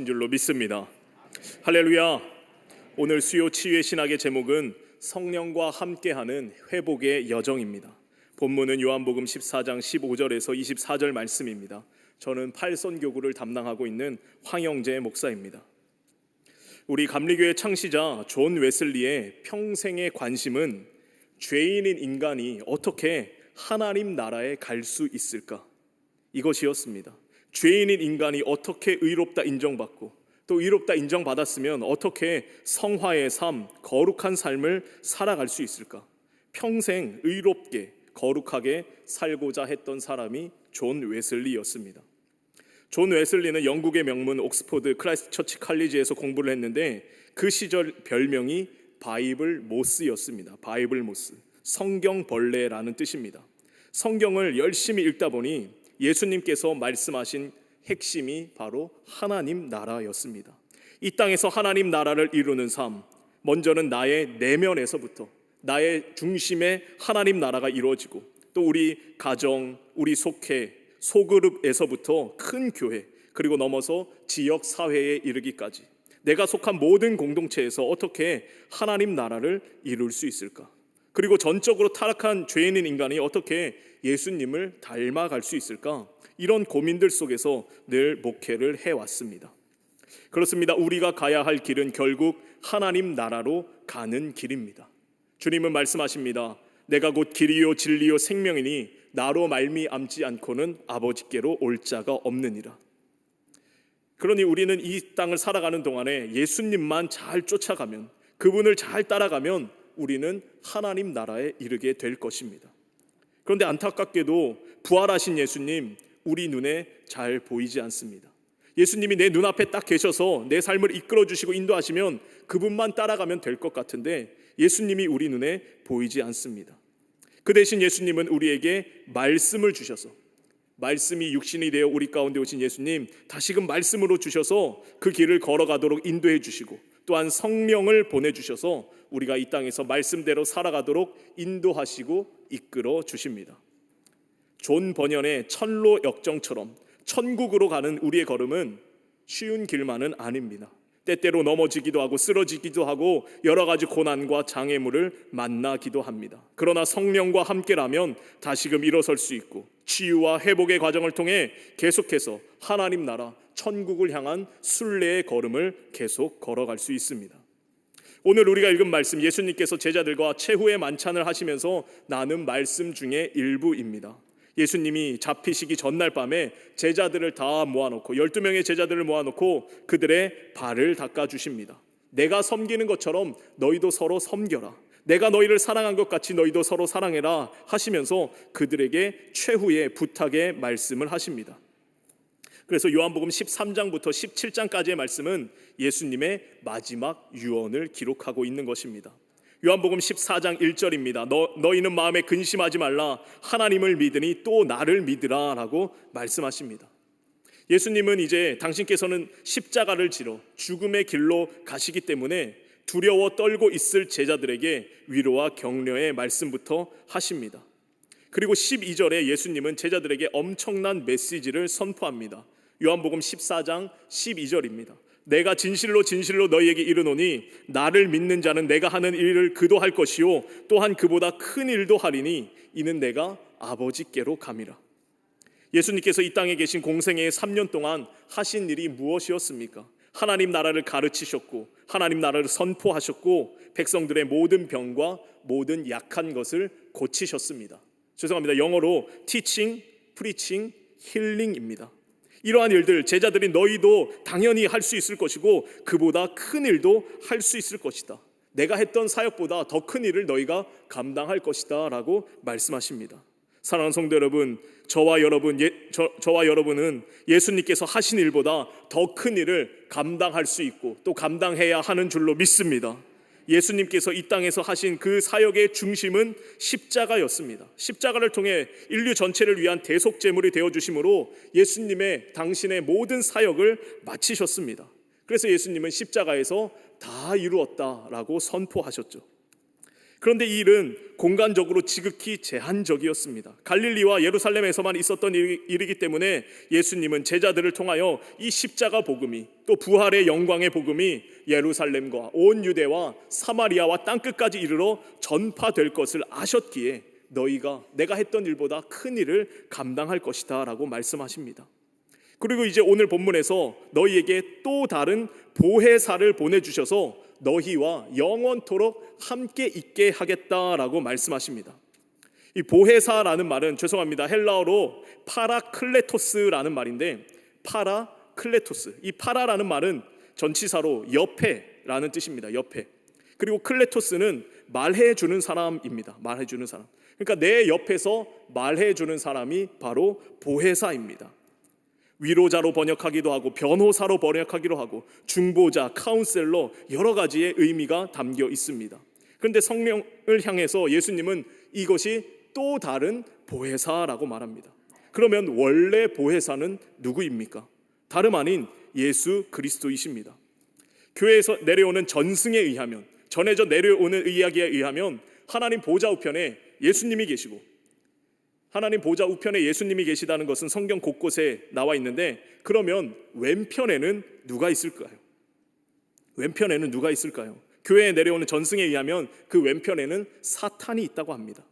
줄로 믿습니다. 할렐루야. 오늘 수요 치유의 신학의 제목은 성령과 함께하는 회복의 여정입니다. 본문은 요한복음 14장 15절에서 24절 말씀입니다. 저는 팔선교구를 담당하고 있는 황영재 목사입니다. 우리 감리교회 창시자 존 웨슬리의 평생의 관심은 죄인인 인간이 어떻게 하나님 나라에 갈 수 있을까? 이것이었습니다. 죄인인 인간이 어떻게 의롭다 인정받고 또 의롭다 인정받았으면 어떻게 성화의 삶, 거룩한 삶을 살아갈 수 있을까? 평생 의롭게 거룩하게 살고자 했던 사람이 존 웨슬리였습니다. 존 웨슬리는 영국의 명문 옥스포드 크라이스트 처치 칼리지에서 공부를 했는데 그 시절 별명이 바이블 모스였습니다. 바이블 모스, 성경 벌레라는 뜻입니다. 성경을 열심히 읽다 보니 예수님께서 말씀하신 핵심이 바로 하나님 나라였습니다. 이 땅에서 하나님 나라를 이루는 삶, 먼저는 나의 내면에서부터 나의 중심에 하나님 나라가 이루어지고 또 우리 가정, 우리 속회, 소그룹에서부터 큰 교회, 그리고 넘어서 지역 사회에 이르기까지 내가 속한 모든 공동체에서 어떻게 하나님 나라를 이룰 수 있을까? 그리고 전적으로 타락한 죄인인 인간이 어떻게 예수님을 닮아갈 수 있을까? 이런 고민들 속에서 늘 목회를 해왔습니다. 그렇습니다. 우리가 가야 할 길은 결국 하나님 나라로 가는 길입니다. 주님은 말씀하십니다. 내가 곧 길이요 진리요 생명이니 나로 말미암지 않고는 아버지께로 올 자가 없느니라. 그러니 우리는 이 땅을 살아가는 동안에 예수님만 잘 쫓아가면, 그분을 잘 따라가면 우리는 하나님 나라에 이르게 될 것입니다. 그런데 안타깝게도 부활하신 예수님 우리 눈에 잘 보이지 않습니다. 예수님이 내 눈앞에 딱 계셔서 내 삶을 이끌어 주시고 인도하시면 그분만 따라가면 될 것 같은데 예수님이 우리 눈에 보이지 않습니다. 그 대신 예수님은 우리에게 말씀을 주셔서, 말씀이 육신이 되어 우리 가운데 오신 예수님 다시금 말씀으로 주셔서 그 길을 걸어가도록 인도해 주시고 또한 성령을 보내주셔서 우리가 이 땅에서 말씀대로 살아가도록 인도하시고 이끌어 주십니다. 존 버년의 천로 역정처럼 천국으로 가는 우리의 걸음은 쉬운 길만은 아닙니다. 때때로 넘어지기도 하고 쓰러지기도 하고 여러 가지 고난과 장애물을 만나기도 합니다. 그러나 성령과 함께라면 다시금 일어설 수 있고 치유와 회복의 과정을 통해 계속해서 하나님 나라 천국을 향한 순례의 걸음을 계속 걸어갈 수 있습니다. 오늘 우리가 읽은 말씀, 예수님께서 제자들과 최후의 만찬을 하시면서 나눈 말씀 중에 일부입니다. 예수님이 잡히시기 전날 밤에 제자들을 다 모아놓고 12명의 제자들을 모아놓고 그들의 발을 닦아주십니다. 내가 섬기는 것처럼 너희도 서로 섬겨라. 내가 너희를 사랑한 것 같이 너희도 서로 사랑해라 하시면서 그들에게 최후의 부탁의 말씀을 하십니다. 그래서 요한복음 13장부터 17장까지의 말씀은 예수님의 마지막 유언을 기록하고 있는 것입니다. 요한복음 14장 1절입니다. 너희는 마음에 근심하지 말라. 하나님을 믿으니 또 나를 믿으라 라고 말씀하십니다. 예수님은 이제 당신께서는 십자가를 지러 죽음의 길로 가시기 때문에 두려워 떨고 있을 제자들에게 위로와 격려의 말씀부터 하십니다. 그리고 12절에 예수님은 제자들에게 엄청난 메시지를 선포합니다. 요한복음 14장 12절입니다. 내가 진실로 진실로 너희에게 이르노니 나를 믿는 자는 내가 하는 일을 그도 할 것이요 또한 그보다 큰 일도 하리니 이는 내가 아버지께로 감이라. 예수님께서 이 땅에 계신 공생애의 3년 동안 하신 일이 무엇이었습니까? 하나님 나라를 가르치셨고 하나님 나라를 선포하셨고 백성들의 모든 병과 모든 약한 것을 고치셨습니다. 죄송합니다. 영어로 teaching, preaching, healing입니다. 이러한 일들 제자들이 너희도 당연히 할 수 있을 것이고 그보다 큰 일도 할 수 있을 것이다. 내가 했던 사역보다 더 큰 일을 너희가 감당할 것이다 라고 말씀하십니다. 사랑하는 성도 여러분, 저와 여러분은 예수님께서 하신 일보다 더 큰 일을 감당할 수 있고 또 감당해야 하는 줄로 믿습니다. 예수님께서 이 땅에서 하신 그 사역의 중심은 십자가였습니다. 십자가를 통해 인류 전체를 위한 대속제물이 되어주심으로 예수님의 당신의 모든 사역을 마치셨습니다. 그래서 예수님은 십자가에서 다 이루었다라고 선포하셨죠. 그런데 이 일은 공간적으로 지극히 제한적이었습니다. 갈릴리와 예루살렘에서만 있었던 일이기 때문에 예수님은 제자들을 통하여 이 십자가 복음이, 또 부활의 영광의 복음이 예루살렘과 온 유대와 사마리아와 땅끝까지 이르러 전파될 것을 아셨기에 너희가 내가 했던 일보다 큰 일을 감당할 것이다 라고 말씀하십니다. 그리고 이제 오늘 본문에서 너희에게 또 다른 보혜사를 보내주셔서 너희와 영원토록 함께 있게 하겠다라고 말씀하십니다. 이 보혜사라는 말은, 죄송합니다, 헬라어로 파라클레토스라는 말인데, 파라클레토스, 이 파라라는 말은 전치사로 옆에라는 뜻입니다. 옆에. 그리고 클레토스는 말해주는 사람입니다. 말해주는 사람. 그러니까 내 옆에서 말해주는 사람이 바로 보혜사입니다. 위로자로 번역하기도 하고 변호사로 번역하기도 하고 중보자, 카운셀러, 여러 가지의 의미가 담겨 있습니다. 그런데 성령을 향해서 예수님은 이것이 또 다른 보혜사라고 말합니다. 그러면 원래 보혜사는 누구입니까? 다름 아닌 예수 그리스도이십니다. 교회에서 내려오는 전승에 의하면, 전해져 내려오는 이야기에 의하면 하나님 보좌 우편에 예수님이 계시고, 하나님 보좌 우편에 예수님이 계시다는 것은 성경 곳곳에 나와 있는데, 그러면 왼편에는 누가 있을까요? 왼편에는 누가 있을까요? 교회에 내려오는 전승에 의하면 그 왼편에는 사탄이 있다고 합니다.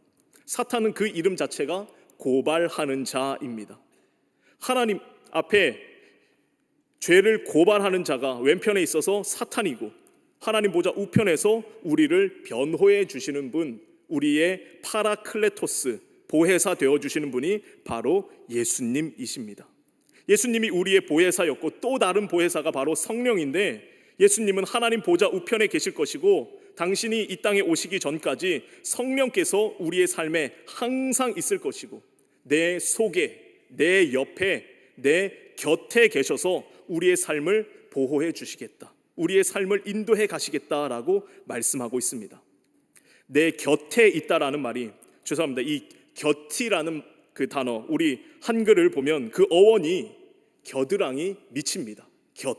사탄은 그 이름 자체가 고발하는 자입니다. 하나님 앞에 죄를 고발하는 자가 왼편에 있어서 사탄이고, 하나님 보좌 우편에서 우리를 변호해 주시는 분, 우리의 파라클레토스, 보혜사 되어주시는 분이 바로 예수님이십니다. 예수님이 우리의 보혜사였고 또 다른 보혜사가 바로 성령인데, 예수님은 하나님 보좌 우편에 계실 것이고 당신이 이 땅에 오시기 전까지 성령께서 우리의 삶에 항상 있을 것이고 내 속에, 내 옆에, 내 곁에 계셔서 우리의 삶을 보호해 주시겠다, 우리의 삶을 인도해 가시겠다라고 말씀하고 있습니다. 내 곁에 있다라는 말이, 죄송합니다, 이 곁이라는 그 단어, 우리 한글을 보면 그 어원이 겨드랑이 밑입니다. 곁.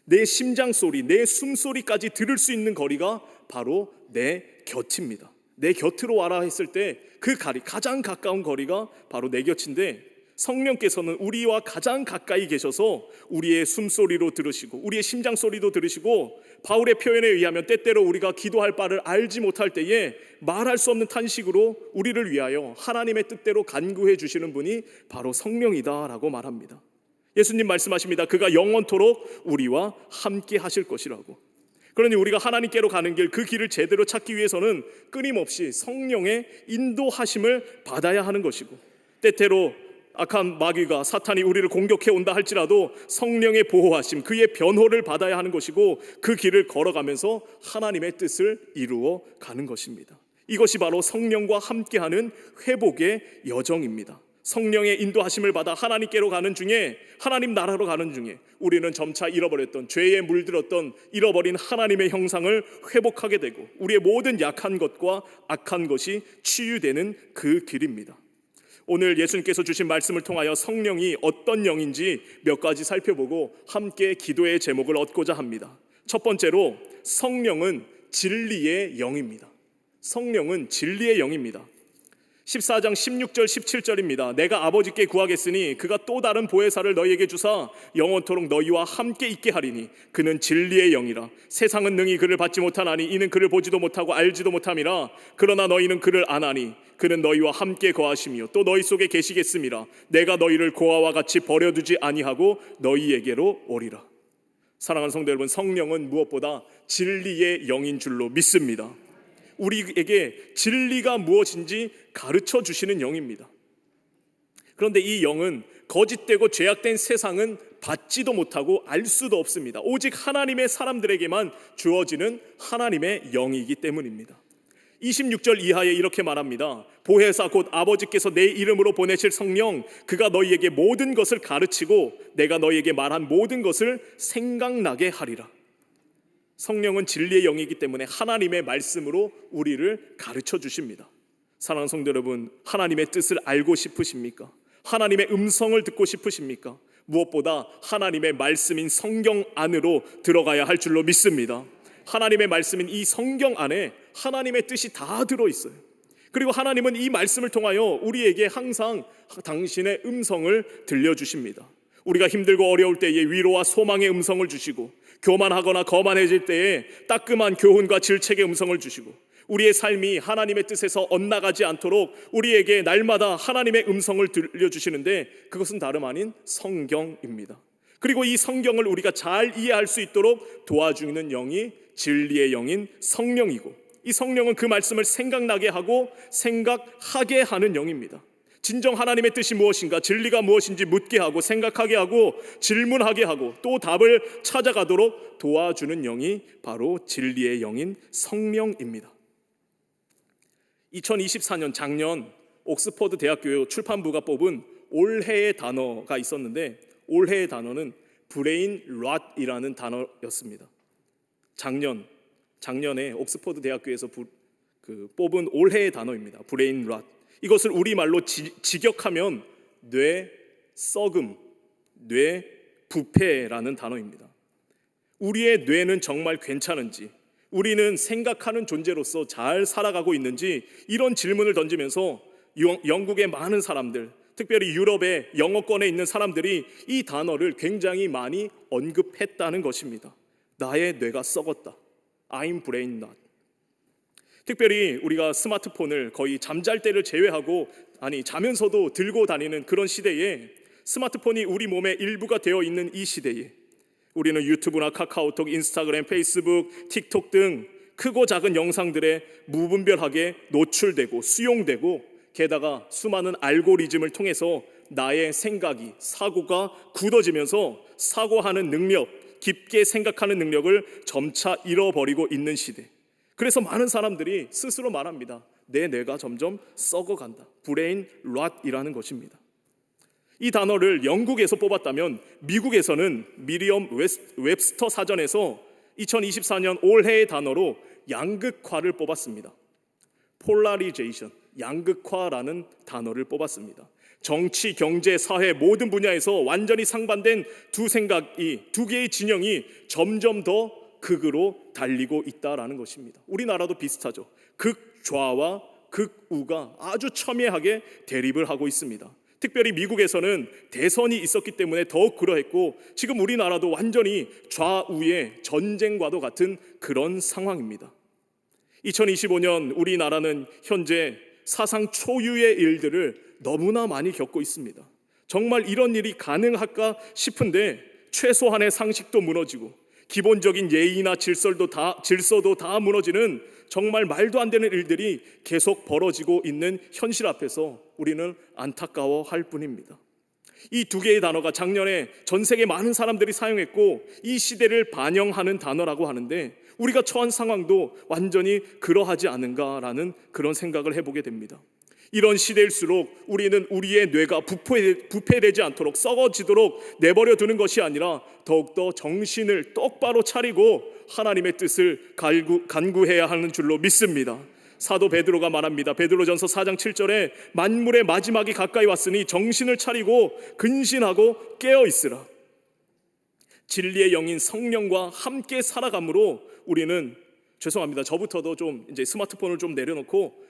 내 심장 소리, 내 숨소리까지 들을 수 있는 거리가 바로 내 곁입니다. 내 곁으로 와라 했을 때 그 가장 가까운 거리가 바로 내 곁인데, 성령께서는 우리와 가장 가까이 계셔서 우리의 숨소리로 들으시고 우리의 심장 소리도 들으시고, 바울의 표현에 의하면 때때로 우리가 기도할 바를 알지 못할 때에 말할 수 없는 탄식으로 우리를 위하여 하나님의 뜻대로 간구해 주시는 분이 바로 성령이다라고 말합니다. 예수님 말씀하십니다. 그가 영원토록 우리와 함께 하실 것이라고. 그러니 우리가 하나님께로 가는 길, 그 길을 제대로 찾기 위해서는 끊임없이 성령의 인도하심을 받아야 하는 것이고, 때때로 악한 마귀가, 사탄이 우리를 공격해 온다 할지라도 성령의 보호하심, 그의 변호를 받아야 하는 것이고, 그 길을 걸어가면서 하나님의 뜻을 이루어 가는 것입니다. 이것이 바로 성령과 함께하는 회복의 여정입니다. 성령의 인도하심을 받아 하나님께로 가는 중에, 하나님 나라로 가는 중에 우리는 점차 잃어버렸던, 죄에 물들었던 잃어버린 하나님의 형상을 회복하게 되고 우리의 모든 약한 것과 악한 것이 치유되는 그 길입니다. 오늘 예수님께서 주신 말씀을 통하여 성령이 어떤 영인지 몇 가지 살펴보고 함께 기도의 제목을 얻고자 합니다. 첫 번째로, 성령은 진리의 영입니다. 성령은 진리의 영입니다. 14장 16절 17절입니다. 내가 아버지께 구하겠으니 그가 또 다른 보혜사를 너희에게 주사 영원토록 너희와 함께 있게 하리니 그는 진리의 영이라. 세상은 능히 그를 받지 못하나니 이는 그를 보지도 못하고 알지도 못함이라. 그러나 너희는 그를 아나니 그는 너희와 함께 거하시며 또 너희 속에 계시겠음이라. 내가 너희를 고아와 같이 버려두지 아니하고 너희에게로 오리라. 사랑하는 성도 여러분, 성령은 무엇보다 진리의 영인 줄로 믿습니다. 우리에게 진리가 무엇인지 가르쳐 주시는 영입니다. 그런데 이 영은 거짓되고 죄악된 세상은 받지도 못하고 알 수도 없습니다. 오직 하나님의 사람들에게만 주어지는 하나님의 영이기 때문입니다. 26절 이하에 이렇게 말합니다. 보혜사 곧 아버지께서 내 이름으로 보내실 성령, 그가 너희에게 모든 것을 가르치고 내가 너희에게 말한 모든 것을 생각나게 하리라. 성령은 진리의 영이기 때문에 하나님의 말씀으로 우리를 가르쳐 주십니다. 사랑하는 성도 여러분, 하나님의 뜻을 알고 싶으십니까? 하나님의 음성을 듣고 싶으십니까? 무엇보다 하나님의 말씀인 성경 안으로 들어가야 할 줄로 믿습니다. 하나님의 말씀인 이 성경 안에 하나님의 뜻이 다 들어있어요. 그리고 하나님은 이 말씀을 통하여 우리에게 항상 당신의 음성을 들려주십니다. 우리가 힘들고 어려울 때에 위로와 소망의 음성을 주시고, 교만하거나 거만해질 때에 따끔한 교훈과 질책의 음성을 주시고, 우리의 삶이 하나님의 뜻에서 엇나가지 않도록 우리에게 날마다 하나님의 음성을 들려주시는데, 그것은 다름 아닌 성경입니다. 그리고 이 성경을 우리가 잘 이해할 수 있도록 도와주는 영이 진리의 영인 성령이고, 이 성령은 그 말씀을 생각나게 하고 생각하게 하는 영입니다. 진정 하나님의 뜻이 무엇인가, 진리가 무엇인지 묻게 하고 생각하게 하고 질문하게 하고 또 답을 찾아가도록 도와주는 영이 바로 진리의 영인 성령입니다. 2024년 작년 옥스퍼드 대학교 출판부가 뽑은 올해의 단어가 있었는데, 올해의 단어는 브레인 롯이라는 단어였습니다. 작년에 옥스퍼드 대학교에서 뽑은 올해의 단어입니다. 브레인 롯. 이것을 우리말로 직역하면 뇌 썩음, 뇌 부패라는 단어입니다. 우리의 뇌는 정말 괜찮은지, 우리는 생각하는 존재로서 잘 살아가고 있는지, 이런 질문을 던지면서 영국의 많은 사람들, 특별히 유럽의 영어권에 있는 사람들이 이 단어를 굉장히 많이 언급했다는 것입니다. 나의 뇌가 썩었다. I'm brain rot. 특별히 우리가 스마트폰을 거의 잠잘 때를 제외하고, 자면서도 들고 다니는 그런 시대에, 스마트폰이 우리 몸의 일부가 되어 있는 이 시대에 우리는 유튜브나 카카오톡, 인스타그램, 페이스북, 틱톡 등 크고 작은 영상들에 무분별하게 노출되고 수용되고, 게다가 수많은 알고리즘을 통해서 나의 생각이, 사고가 굳어지면서 사고하는 능력, 깊게 생각하는 능력을 점차 잃어버리고 있는 시대. 그래서 많은 사람들이 스스로 말합니다. 내 뇌가 점점 썩어간다. 브레인 롯이라는 것입니다. 이 단어를 영국에서 뽑았다면 미국에서는 미리엄 웹스터 사전에서 2024년 올해의 단어로 양극화를 뽑았습니다. 폴라리제이션, 양극화라는 단어를 뽑았습니다. 정치, 경제, 사회 모든 분야에서 완전히 상반된 두 개의 진영이 점점 더 극으로 달리고 있다라는 것입니다. 우리나라도 비슷하죠. 극좌와 극우가 아주 첨예하게 대립을 하고 있습니다. 특별히 미국에서는 대선이 있었기 때문에 더욱 그러했고, 지금 우리나라도 완전히 좌우의 전쟁과도 같은 그런 상황입니다. 2025년 우리나라는 현재 사상 초유의 일들을 너무나 많이 겪고 있습니다. 정말 이런 일이 가능할까 싶은데 최소한의 상식도 무너지고 기본적인 예의나 질서도 다 무너지는 정말 말도 안 되는 일들이 계속 벌어지고 있는 현실 앞에서 우리는 안타까워할 뿐입니다. 이 두 개의 단어가 작년에 전 세계 많은 사람들이 사용했고, 이 시대를 반영하는 단어라고 하는데, 우리가 처한 상황도 완전히 그러하지 않은가라는 그런 생각을 해보게 됩니다. 이런 시대일수록 우리는 우리의 뇌가 부패되지 않도록, 썩어지도록 내버려 두는 것이 아니라 더욱더 정신을 똑바로 차리고 하나님의 뜻을 간구해야 하는 줄로 믿습니다. 사도 베드로가 말합니다. 베드로전서 4장 7절에 만물의 마지막이 가까이 왔으니 정신을 차리고 근신하고 깨어 있으라. 진리의 영인 성령과 함께 살아감으로 우리는, 저부터도 좀 이제 스마트폰을 좀 내려놓고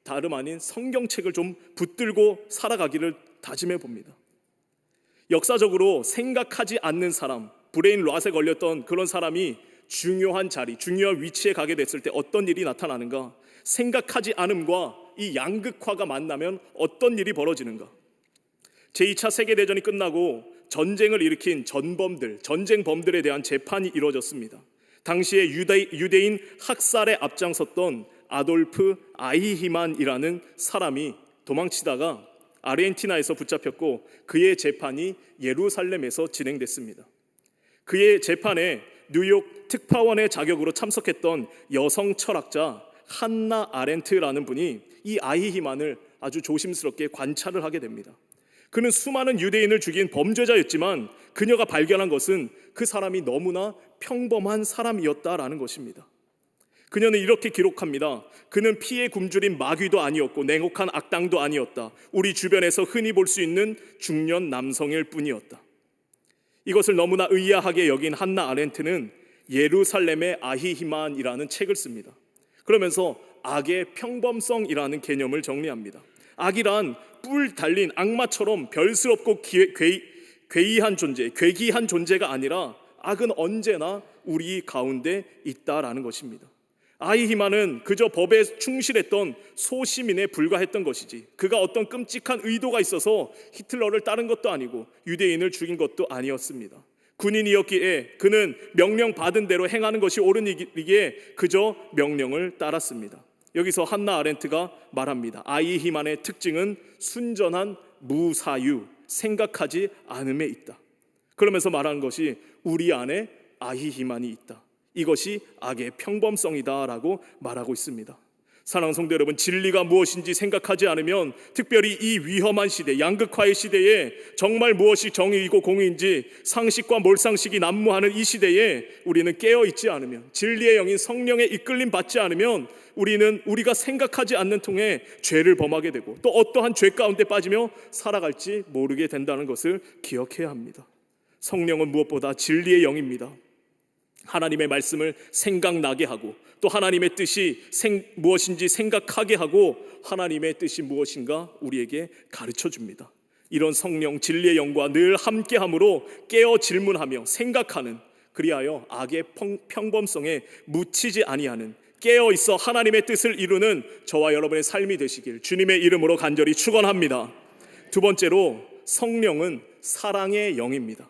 다름 아닌 성경책을 좀 붙들고 살아가기를 다짐해 봅니다. 역사적으로 생각하지 않는 사람, 브레인 롯에 걸렸던 그런 사람이 중요한 자리, 중요한 위치에 가게 됐을 때 어떤 일이 나타나는가? 생각하지 않음과 이 양극화가 만나면 어떤 일이 벌어지는가? 제2차 세계대전이 끝나고 전쟁을 일으킨 전쟁범들에 대한 재판이 이루어졌습니다. 당시에 유대인 학살에 앞장섰던 아돌프 아이히만이라는 사람이 도망치다가 아르헨티나에서 붙잡혔고, 그의 재판이 예루살렘에서 진행됐습니다. 그의 재판에 뉴욕 특파원의 자격으로 참석했던 여성 철학자 한나 아렌트라는 분이 이 아이히만을 아주 조심스럽게 관찰을 하게 됩니다. 그는 수많은 유대인을 죽인 범죄자였지만 그녀가 발견한 것은 그 사람이 너무나 평범한 사람이었다라는 것입니다. 그녀는 이렇게 기록합니다. 그는 피에 굶주린 마귀도 아니었고 냉혹한 악당도 아니었다. 우리 주변에서 흔히 볼 수 있는 중년 남성일 뿐이었다. 이것을 너무나 의아하게 여긴 한나 아렌트는 예루살렘의 아히히만이라는 책을 씁니다. 그러면서 악의 평범성이라는 개념을 정리합니다. 악이란 뿔 달린 악마처럼 별스럽고 괴이한 존재, 괴기한 존재가 아니라 악은 언제나 우리 가운데 있다라는 것입니다. 아히히만은 그저 법에 충실했던 소시민에 불과했던 것이지, 그가 어떤 끔찍한 의도가 있어서 히틀러를 따른 것도 아니고 유대인을 죽인 것도 아니었습니다. 군인이었기에 그는 명령 받은 대로 행하는 것이 옳으니기에 그저 명령을 따랐습니다. 여기서 한나 아렌트가 말합니다. 아히히만의 특징은 순전한 무사유, 생각하지 않음에 있다. 그러면서 말하는 것이 우리 안에 아히히만이 있다. 이것이 악의 평범성이다라고 말하고 있습니다. 사랑하는 성도 여러분, 진리가 무엇인지 생각하지 않으면, 특별히 이 위험한 시대, 양극화의 시대에 정말 무엇이 정의이고 공의인지 상식과 몰상식이 난무하는 이 시대에 우리는 깨어있지 않으면, 진리의 영인 성령의 이끌림 받지 않으면 우리는 우리가 생각하지 않는 통에 죄를 범하게 되고 또 어떠한 죄 가운데 빠지며 살아갈지 모르게 된다는 것을 기억해야 합니다. 성령은 무엇보다 진리의 영입니다. 하나님의 말씀을 생각나게 하고 또 하나님의 뜻이 무엇인지 생각하게 하고 하나님의 뜻이 무엇인가 우리에게 가르쳐 줍니다. 이런 성령 진리의 영과 늘 함께함으로 깨어 질문하며 생각하는, 그리하여 악의 평범성에 묻히지 아니하는, 깨어 있어 하나님의 뜻을 이루는 저와 여러분의 삶이 되시길 주님의 이름으로 간절히 축원합니다. 두 번째로, 성령은 사랑의 영입니다.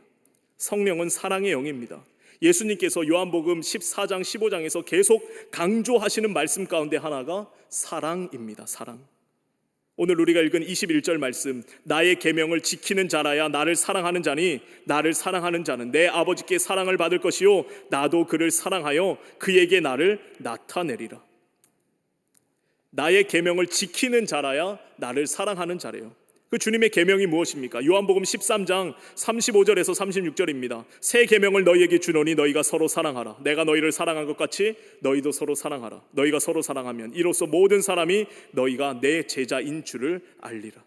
성령은 사랑의 영입니다. 예수님께서 요한복음 14장 15장에서 계속 강조하시는 말씀 가운데 하나가 사랑입니다. 사랑. 오늘 우리가 읽은 21절 말씀, 나의 계명을 지키는 자라야 나를 사랑하는 자니 나를 사랑하는 자는 내 아버지께 사랑을 받을 것이요 나도 그를 사랑하여 그에게 나를 나타내리라. 나의 계명을 지키는 자라야 나를 사랑하는 자래요. 그 주님의 계명이 무엇입니까? 요한복음 13장 35절에서 36절입니다. 새 계명을 너희에게 주노니 너희가 서로 사랑하라. 내가 너희를 사랑한 것 같이 너희도 서로 사랑하라. 너희가 서로 사랑하면 이로써 모든 사람이 너희가 내 제자인 줄을 알리라.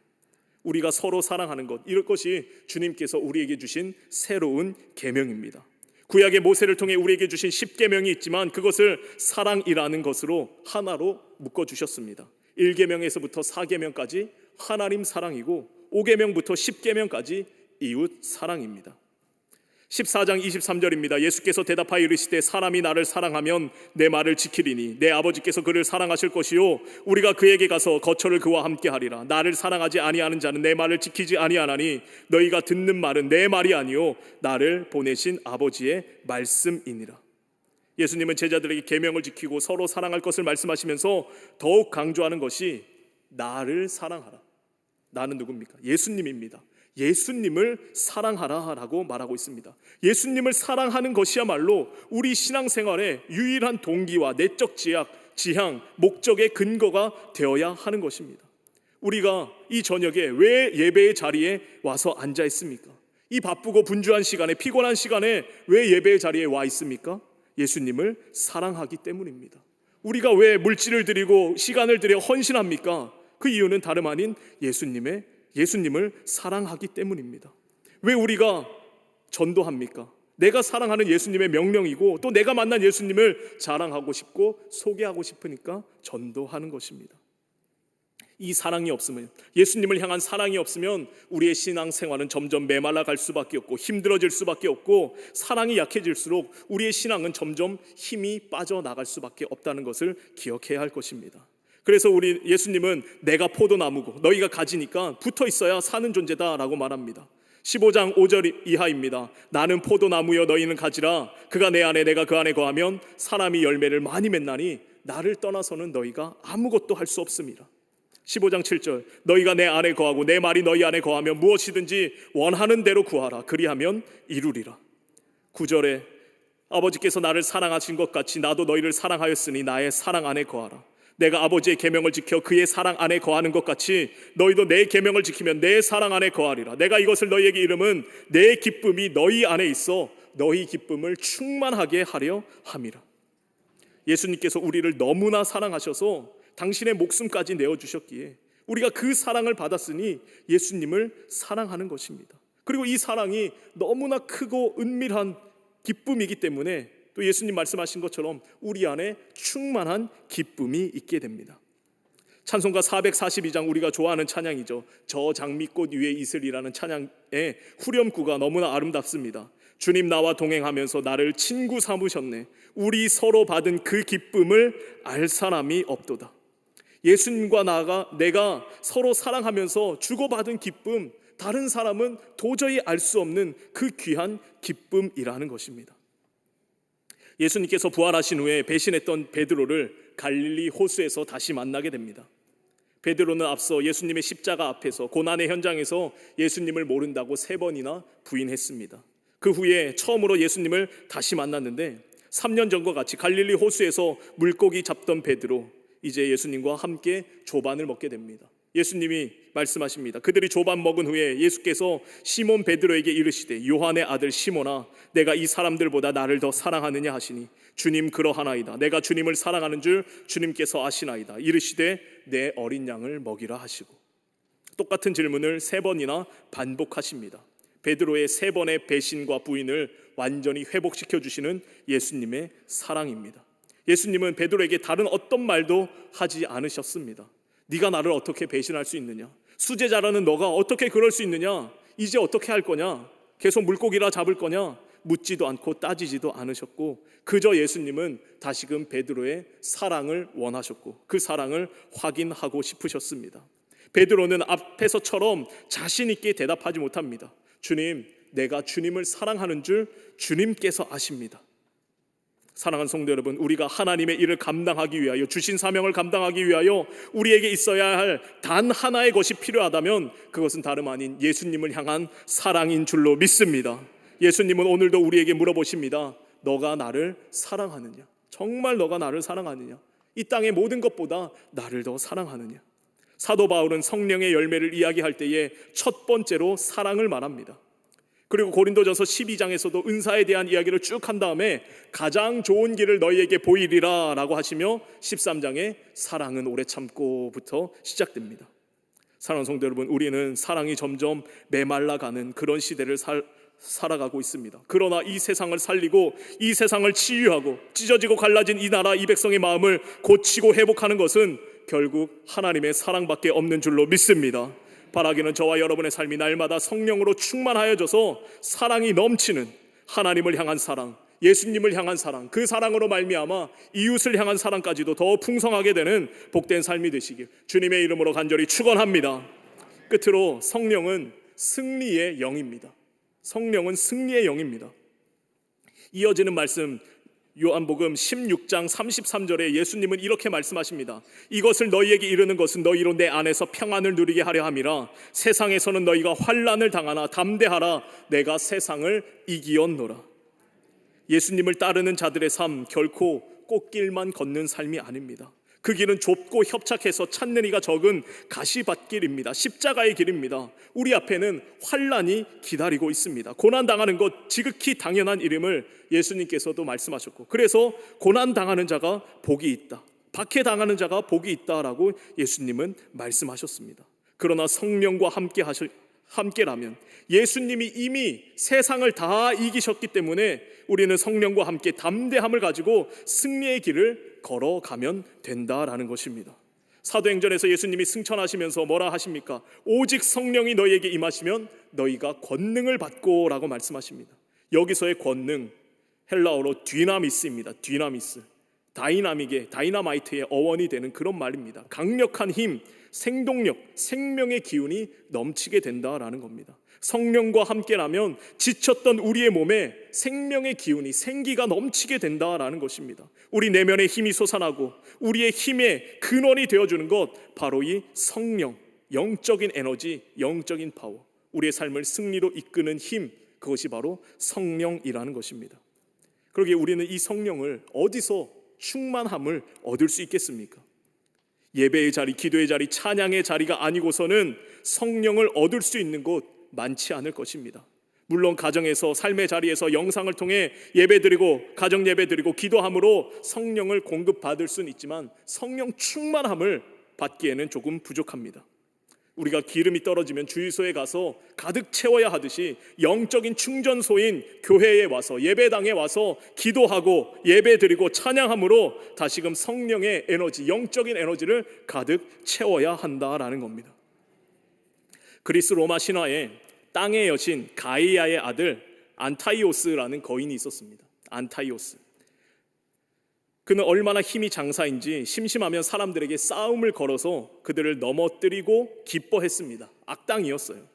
우리가 서로 사랑하는 것, 이것이 주님께서 우리에게 주신 새로운 계명입니다. 구약의 모세를 통해 우리에게 주신 10계명이 있지만 그것을 사랑이라는 것으로 하나로 묶어주셨습니다. 1계명에서부터 4계명까지 하나님 사랑이고 5계명부터 10계명까지 이웃 사랑입니다. 14장 23절입니다. 예수께서 대답하여 이르시되 사람이 나를 사랑하면 내 말을 지키리니 내 아버지께서 그를 사랑하실 것이요 우리가 그에게 가서 거처를 그와 함께 하리라. 나를 사랑하지 아니하는 자는 내 말을 지키지 아니하나니 너희가 듣는 말은 내 말이 아니요 나를 보내신 아버지의 말씀이니라. 예수님은 제자들에게 계명을 지키고 서로 사랑할 것을 말씀하시면서 더욱 강조하는 것이 나를 사랑하라. 나는 누굽니까? 예수님입니다. 예수님을 사랑하라라고 말하고 있습니다. 예수님을 사랑하는 것이야말로 우리 신앙생활의 유일한 동기와 내적 지향, 목적의 근거가 되어야 하는 것입니다. 우리가 이 저녁에 왜 예배의 자리에 와서 앉아 있습니까? 이 바쁘고 분주한 시간에, 피곤한 시간에 왜 예배의 자리에 와 있습니까? 예수님을 사랑하기 때문입니다. 우리가 왜 물질을 드리고 시간을 들여 헌신합니까? 그 이유는 다름 아닌 예수님을 사랑하기 때문입니다. 왜 우리가 전도합니까? 내가 사랑하는 예수님의 명령이고 또 내가 만난 예수님을 자랑하고 싶고 소개하고 싶으니까 전도하는 것입니다. 이 사랑이 없으면, 예수님을 향한 사랑이 없으면 우리의 신앙생활은 점점 메말라 갈 수밖에 없고 힘들어질 수밖에 없고 사랑이 약해질수록 우리의 신앙은 점점 힘이 빠져나갈 수밖에 없다는 것을 기억해야 할 것입니다. 그래서 우리 예수님은 내가 포도나무고 너희가 가지니까 붙어 있어야 사는 존재다라고 말합니다. 15장 5절 이하입니다. 나는 포도나무여 너희는 가지라. 그가 내 안에 내가 그 안에 거하면 사람이 열매를 많이 맺나니 나를 떠나서는 너희가 아무것도 할 수 없음이라. 15장 7절 너희가 내 안에 거하고 내 말이 너희 안에 거하면 무엇이든지 원하는 대로 구하라. 그리하면 이루리라. 9절에 아버지께서 나를 사랑하신 것 같이 나도 너희를 사랑하였으니 나의 사랑 안에 거하라. 내가 아버지의 계명을 지켜 그의 사랑 안에 거하는 것 같이 너희도 내 계명을 지키면 내 사랑 안에 거하리라. 내가 이것을 너희에게 이름은 내 기쁨이 너희 안에 있어 너희 기쁨을 충만하게 하려 함이라. 예수님께서 우리를 너무나 사랑하셔서 당신의 목숨까지 내어주셨기에 우리가 그 사랑을 받았으니 예수님을 사랑하는 것입니다. 그리고 이 사랑이 너무나 크고 은밀한 기쁨이기 때문에 또 예수님 말씀하신 것처럼 우리 안에 충만한 기쁨이 있게 됩니다. 찬송가 442장, 우리가 좋아하는 찬양이죠. 저 장미꽃 위에 있으리라는 찬양의 후렴구가 너무나 아름답습니다. 주님 나와 동행하면서 나를 친구 삼으셨네. 우리 서로 받은 그 기쁨을 알 사람이 없도다. 예수님과 내가 서로 사랑하면서 주고받은 기쁨, 다른 사람은 도저히 알 수 없는 그 귀한 기쁨이라는 것입니다. 예수님께서 부활하신 후에 배신했던 베드로를 갈릴리 호수에서 다시 만나게 됩니다. 베드로는 앞서 예수님의 십자가 앞에서 고난의 현장에서 예수님을 모른다고 3번이나 부인했습니다. 그 후에 처음으로 예수님을 다시 만났는데 3년 전과 같이 갈릴리 호수에서 물고기 잡던 베드로, 이제 예수님과 함께 조반을 먹게 됩니다. 예수님이 말씀하십니다. 그들이 조반 먹은 후에 예수께서 시몬 베드로에게 이르시되 요한의 아들 시몬아, 내가 이 사람들보다 나를 더 사랑하느냐 하시니 주님 그러하나이다. 내가 주님을 사랑하는 줄 주님께서 아시나이다. 이르시되 내 어린 양을 먹이라 하시고, 똑같은 질문을 3번이나 반복하십니다. 베드로의 3번의 배신과 부인을 완전히 회복시켜 주시는 예수님의 사랑입니다. 예수님은 베드로에게 다른 어떤 말도 하지 않으셨습니다. 네가 나를 어떻게 배신할 수 있느냐? 수제자라는 너가 어떻게 그럴 수 있느냐? 이제 어떻게 할 거냐? 계속 물고기라 잡을 거냐? 묻지도 않고 따지지도 않으셨고, 그저 예수님은 다시금 베드로의 사랑을 원하셨고 그 사랑을 확인하고 싶으셨습니다. 베드로는 앞에서처럼 자신 있게 대답하지 못합니다. 주님, 내가 주님을 사랑하는 줄 주님께서 아십니다. 사랑하는 성도 여러분, 우리가 하나님의 일을 감당하기 위하여, 주신 사명을 감당하기 위하여 우리에게 있어야 할 단 하나의 것이 필요하다면 그것은 다름 아닌 예수님을 향한 사랑인 줄로 믿습니다. 예수님은 오늘도 우리에게 물어보십니다. 너가 나를 사랑하느냐? 정말 너가 나를 사랑하느냐? 이 땅의 모든 것보다 나를 더 사랑하느냐? 사도 바울은 성령의 열매를 이야기할 때에 첫 번째로 사랑을 말합니다. 그리고 고린도전서 12장에서도 은사에 대한 이야기를 쭉 한 다음에 가장 좋은 길을 너희에게 보이리라 라고 하시며 13장에 사랑은 오래 참고부터 시작됩니다. 사랑하는 성도 여러분, 우리는 사랑이 점점 메말라가는 그런 시대를 살아가고 있습니다. 그러나 이 세상을 살리고 이 세상을 치유하고 찢어지고 갈라진 이 나라 이 백성의 마음을 고치고 회복하는 것은 결국 하나님의 사랑밖에 없는 줄로 믿습니다. 바라기는 저와 여러분의 삶이 날마다 성령으로 충만하여져서 사랑이 넘치는 하나님을 향한 사랑, 예수님을 향한 사랑, 그 사랑으로 말미암아 이웃을 향한 사랑까지도 더 풍성하게 되는 복된 삶이 되시길 주님의 이름으로 간절히 축원합니다. 끝으로 성령은 승리의 영입니다. 성령은 승리의 영입니다. 이어지는 말씀 요한복음 16장 33절에 예수님은 이렇게 말씀하십니다. 이것을 너희에게 이르는 것은 너희로 내 안에서 평안을 누리게 하려 함이라. 세상에서는 너희가 환난을 당하나 담대하라. 내가 세상을 이기었노라. 예수님을 따르는 자들의 삶, 결코 꽃길만 걷는 삶이 아닙니다. 그 길은 좁고 협착해서 찾는 이가 적은 가시밭길입니다. 십자가의 길입니다. 우리 앞에는 환난이 기다리고 있습니다. 고난당하는 것 지극히 당연한 일임을 예수님께서도 말씀하셨고, 그래서 고난당하는 자가 복이 있다, 박해당하는 자가 복이 있다라고 예수님은 말씀하셨습니다. 그러나 성령과 함께라면, 예수님이 이미 세상을 다 이기셨기 때문에 우리는 성령과 함께 담대함을 가지고 승리의 길을 걸어가면 된다라는 것입니다. 사도행전에서 예수님이 승천하시면서 뭐라 하십니까? 오직 성령이 너희에게 임하시면 너희가 권능을 받고 라고 말씀하십니다. 여기서의 권능, 헬라어로 뒤나미스입니다. 뒤나미스, 다이나마이트의 어원이 되는 그런 말입니다. 강력한 힘, 생동력, 생명의 기운이 넘치게 된다라는 겁니다. 성령과 함께라면 지쳤던 우리의 몸에 생명의 기운이, 생기가 넘치게 된다라는 것입니다. 우리 내면에 힘이 솟아나고 우리의 힘의 근원이 되어주는 것, 바로 이 성령, 영적인 에너지, 영적인 파워, 우리의 삶을 승리로 이끄는 힘, 그것이 바로 성령이라는 것입니다. 그러기에 우리는 이 성령을 어디서 충만함을 얻을 수 있겠습니까? 예배의 자리, 기도의 자리, 찬양의 자리가 아니고서는 성령을 얻을 수 있는 곳 많지 않을 것입니다. 물론 가정에서, 삶의 자리에서 영상을 통해 예배드리고 가정 예배드리고 기도함으로 성령을 공급받을 수는 있지만 성령 충만함을 받기에는 조금 부족합니다. 우리가 기름이 떨어지면 주유소에 가서 가득 채워야 하듯이 영적인 충전소인 교회에 와서, 예배당에 와서 기도하고 예배드리고 찬양함으로 다시금 성령의 에너지, 영적인 에너지를 가득 채워야 한다라는 겁니다. 그리스 로마 신화에 땅의 여신 가이아의 아들 안타이오스라는 거인이 있었습니다. 안타이오스. 그는 얼마나 힘이 장사인지 심심하면 사람들에게 싸움을 걸어서 그들을 넘어뜨리고 기뻐했습니다. 악당이었어요.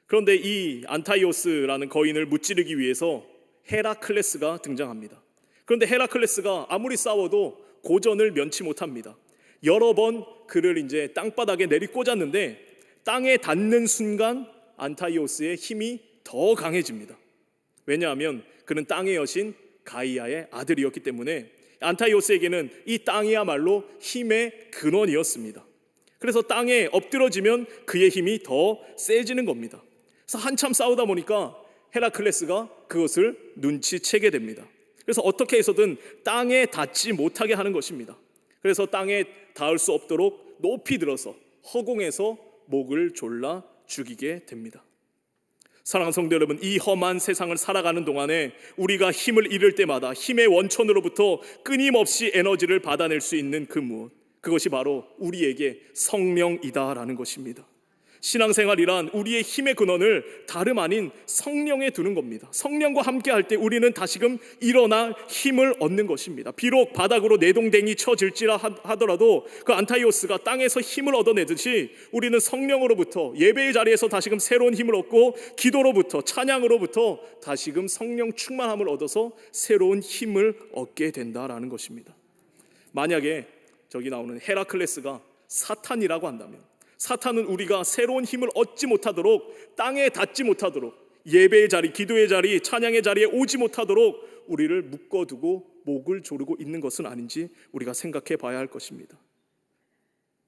그런데 이 안타이오스라는 거인을 무찌르기 위해서 헤라클레스가 등장합니다. 그런데 헤라클레스가 아무리 싸워도 고전을 면치 못합니다. 여러 번 그를 이제 땅바닥에 내리꽂았는데 땅에 닿는 순간 안타이오스의 힘이 더 강해집니다. 왜냐하면 그는 땅의 여신 가이아의 아들이었기 때문에 안타이오스에게는 이 땅이야말로 힘의 근원이었습니다. 그래서 땅에 엎드러지면 그의 힘이 더 세지는 겁니다. 그래서 한참 싸우다 보니까 헤라클레스가 그것을 눈치채게 됩니다. 그래서 어떻게 해서든 땅에 닿지 못하게 하는 것입니다. 그래서 땅에 닿을 수 없도록 높이 들어서 허공에서 목을 졸라 죽이게 됩니다. 사랑하는 성도 여러분, 이 험한 세상을 살아가는 동안에 우리가 힘을 잃을 때마다 힘의 원천으로부터 끊임없이 에너지를 받아낼 수 있는 그 무엇, 그것이 바로 우리에게 성령이다라는 것입니다. 신앙생활이란 우리의 힘의 근원을 다름 아닌 성령에 두는 겁니다. 성령과 함께 할 때 우리는 다시금 일어나 힘을 얻는 것입니다. 비록 바닥으로 내동댕이 쳐질지라 하더라도 그 안타이오스가 땅에서 힘을 얻어내듯이 우리는 성령으로부터 예배의 자리에서 다시금 새로운 힘을 얻고 기도로부터 찬양으로부터 다시금 성령 충만함을 얻어서 새로운 힘을 얻게 된다라는 것입니다. 만약에 저기 나오는 헤라클레스가 사탄이라고 한다면, 사탄은 우리가 새로운 힘을 얻지 못하도록, 땅에 닿지 못하도록, 예배의 자리, 기도의 자리, 찬양의 자리에 오지 못하도록 우리를 묶어두고 목을 조르고 있는 것은 아닌지 우리가 생각해 봐야 할 것입니다.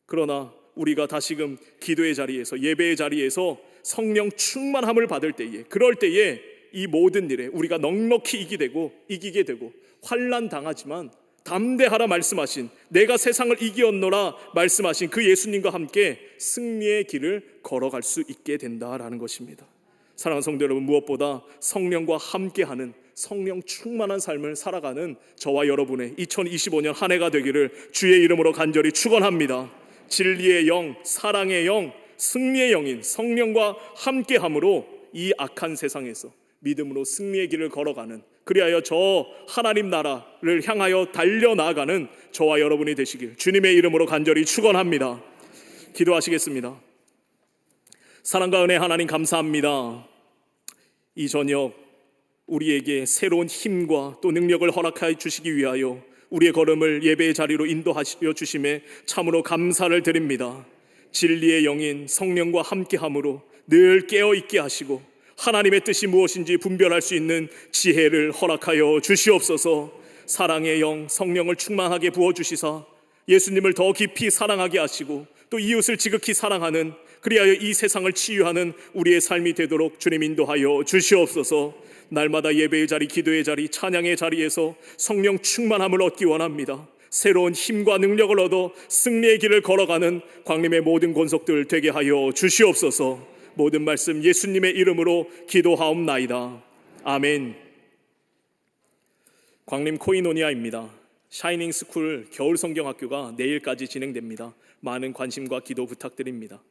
그러나 우리가 다시금 기도의 자리에서, 예배의 자리에서 성령 충만함을 받을 때에, 그럴 때에 이 모든 일에 우리가 넉넉히 이기게 되고 환난 당하지만 담대하라 말씀하신, 내가 세상을 이기었노라 말씀하신 그 예수님과 함께 승리의 길을 걸어갈 수 있게 된다라는 것입니다. 사랑하는 성도 여러분, 무엇보다 성령과 함께하는 성령 충만한 삶을 살아가는 저와 여러분의 2025년 한 해가 되기를 주의 이름으로 간절히 축원합니다. 진리의 영, 사랑의 영, 승리의 영인 성령과 함께함으로 이 악한 세상에서 믿음으로 승리의 길을 걸어가는, 그리하여 저 하나님 나라를 향하여 달려나가는 저와 여러분이 되시길 주님의 이름으로 간절히 축원합니다. 기도하시겠습니다. 사랑과 은혜 하나님 감사합니다. 이 저녁 우리에게 새로운 힘과 또 능력을 허락하여 주시기 위하여 우리의 걸음을 예배의 자리로 인도하여 주심에 참으로 감사를 드립니다. 진리의 영인 성령과 함께함으로 늘 깨어있게 하시고 하나님의 뜻이 무엇인지 분별할 수 있는 지혜를 허락하여 주시옵소서. 사랑의 영 성령을 충만하게 부어주시사 예수님을 더 깊이 사랑하게 하시고 또 이웃을 지극히 사랑하는, 그리하여 이 세상을 치유하는 우리의 삶이 되도록 주님 인도하여 주시옵소서. 날마다 예배의 자리, 기도의 자리, 찬양의 자리에서 성령 충만함을 얻기 원합니다. 새로운 힘과 능력을 얻어 승리의 길을 걸어가는 광림의 모든 권속들 되게 하여 주시옵소서. 모든 말씀 예수님의 이름으로 기도하옵나이다. 아멘. 광림 코이노니아입니다. 샤이닝 스쿨 겨울 성경학교가 내일까지 진행됩니다. 많은 관심과 기도 부탁드립니다.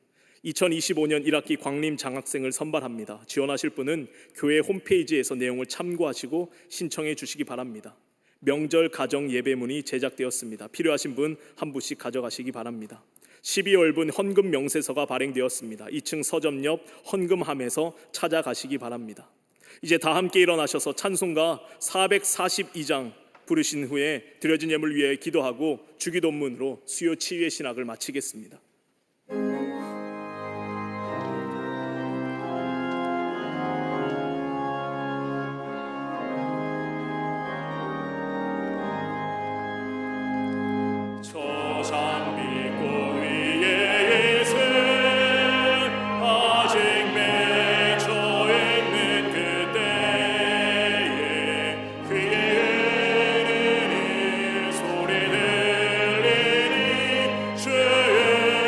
2025년 1학기 광림 장학생을 선발합니다. 지원하실 분은 교회 홈페이지에서 내용을 참고하시고 신청해 주시기 바랍니다. 명절 가정 예배문이 제작되었습니다. 필요하신 분 한 부씩 가져가시기 바랍니다. 12월분 헌금 명세서가 발행되었습니다. 2층 서점 옆 헌금함에서 찾아가시기 바랍니다. 이제 다 함께 일어나셔서 찬송가 442장 부르신 후에 드려진 예물 위해 기도하고 주기도문으로 수요 치유의 신학을 마치겠습니다. 주의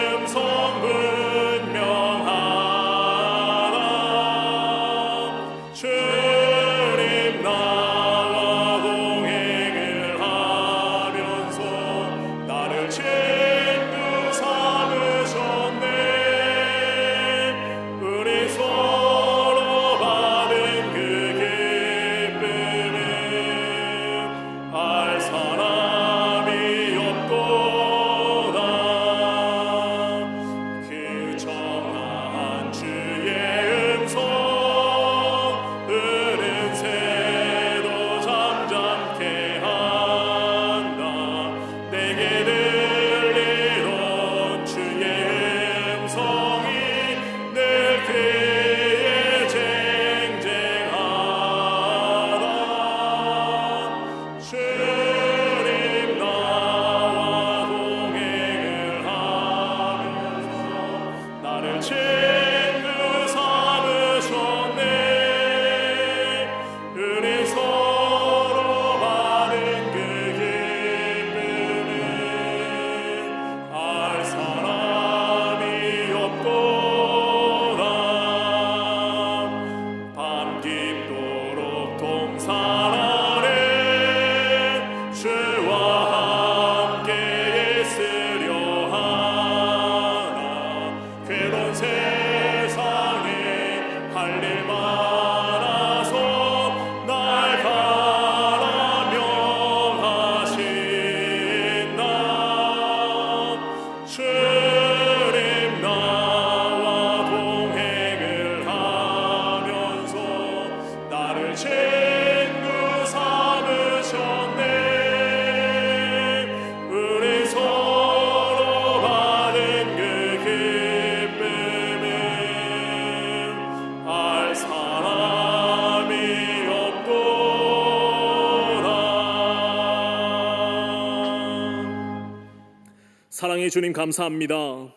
사랑의 주님 감사합니다.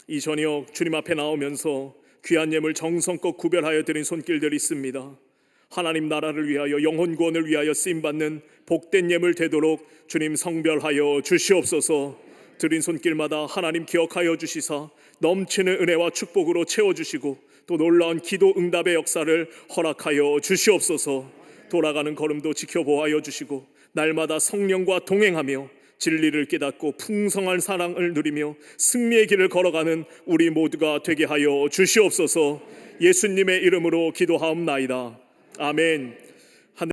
이 저녁 주님 앞에 나오면서 귀한 예물 정성껏 구별하여 드린 손길들이 있습니다. 하나님 나라를 위하여 영혼 구원을 위하여 쓰임받는 복된 예물 되도록 주님 성별하여 주시옵소서. 드린 손길마다 하나님 기억하여 주시사 넘치는 은혜와 축복으로 채워주시고 또 놀라운 기도 응답의 역사를 허락하여 주시옵소서. 돌아가는 걸음도 지켜보아여 주시고 날마다 성령과 동행하며 진리를 깨닫고 풍성한 사랑을 누리며 승리의 길을 걸어가는 우리 모두가 되게 하여 주시옵소서. 예수님의 이름으로 기도하옵나이다. 아멘.